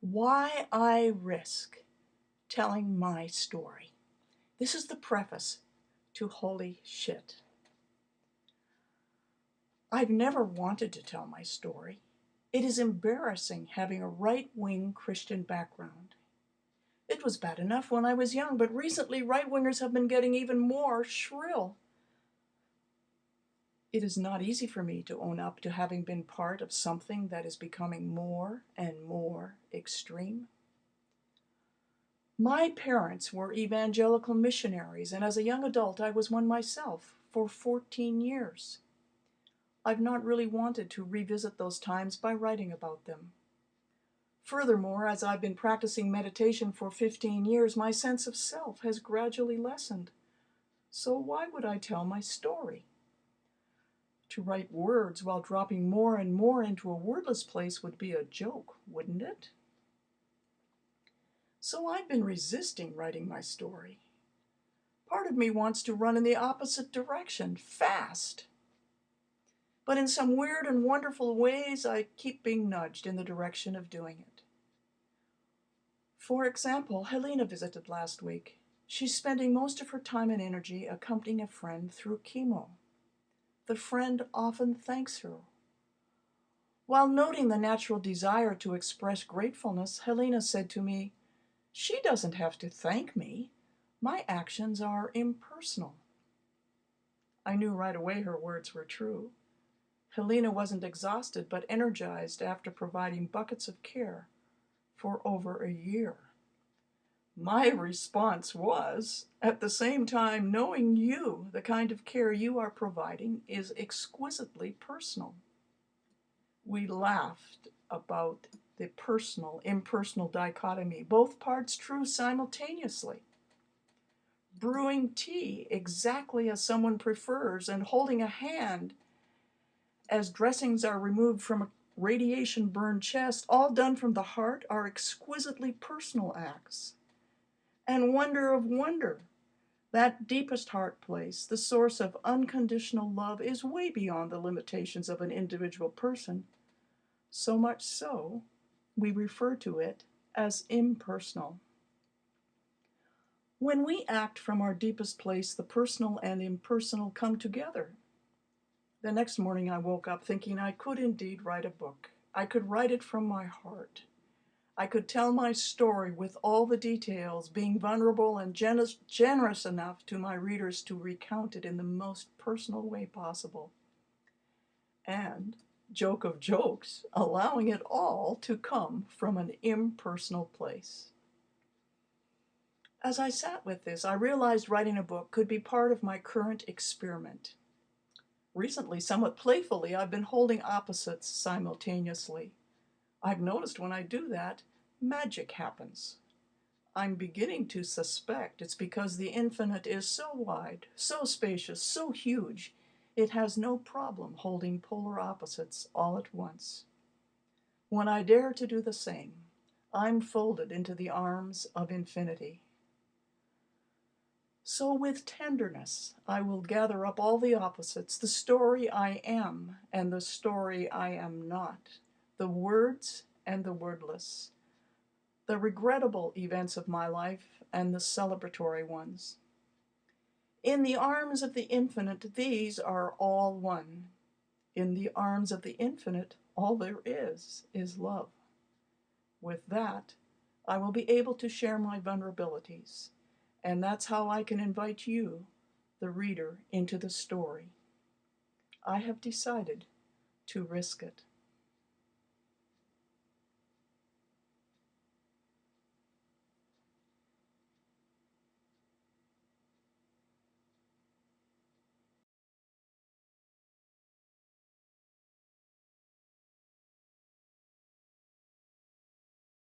Why I risk telling my story. This is the preface to Holy Shit. I've never wanted to tell my story. It is embarrassing having a right-wing Christian background. It was bad enough when I was young, but recently right-wingers have been getting even more shrill. It is not easy for me to own up to having been part of something that is becoming more and more extreme. My parents were evangelical missionaries, and as a young adult I was one myself for 14 years. I've not really wanted to revisit those times by writing about them. Furthermore, as I've been practicing meditation for 15 years, my sense of self has gradually lessened. So why would I tell my story? To write words while dropping more and more into a wordless place would be a joke, wouldn't it? So I've been resisting writing my story. Part of me wants to run in the opposite direction, fast. But in some weird and wonderful ways, I keep being nudged in the direction of doing it. For example, Helena visited last week. She's spending most of her time and energy accompanying a friend through chemo. The friend often thanks her. While noting the natural desire to express gratefulness, Helena said to me, "She doesn't have to thank me. My actions are impersonal." I knew right away her words were true. Helena wasn't exhausted but energized after providing buckets of care for over a year. My response was, at the same time, knowing you, the kind of care you are providing, is exquisitely personal. We laughed about the personal-impersonal dichotomy, both parts true simultaneously. Brewing tea exactly as someone prefers and holding a hand as dressings are removed from a radiation-burned chest, all done from the heart, are exquisitely personal acts. And wonder of wonder, that deepest heart place, the source of unconditional love, is way beyond the limitations of an individual person. So much so, we refer to it as impersonal. When we act from our deepest place, the personal and impersonal come together. The next morning I woke up thinking I could indeed write a book. I could write it from my heart. I could tell my story with all the details, being vulnerable and generous enough to my readers to recount it in the most personal way possible. And, joke of jokes, allowing it all to come from an impersonal place. As I sat with this, I realized writing a book could be part of my current experiment. Recently, somewhat playfully, I've been holding opposites simultaneously. I've noticed when I do that, magic happens. I'm beginning to suspect it's because the infinite is so wide, so spacious, so huge, it has no problem holding polar opposites all at once. When I dare to do the same, I'm folded into the arms of infinity. So with tenderness, I will gather up all the opposites, the story I am and the story I am not, the words and the wordless, the regrettable events of my life and the celebratory ones. In the arms of the infinite, these are all one. In the arms of the infinite, all there is love. With that, I will be able to share my vulnerabilities, and that's how I can invite you, the reader, into the story. I have decided to risk it.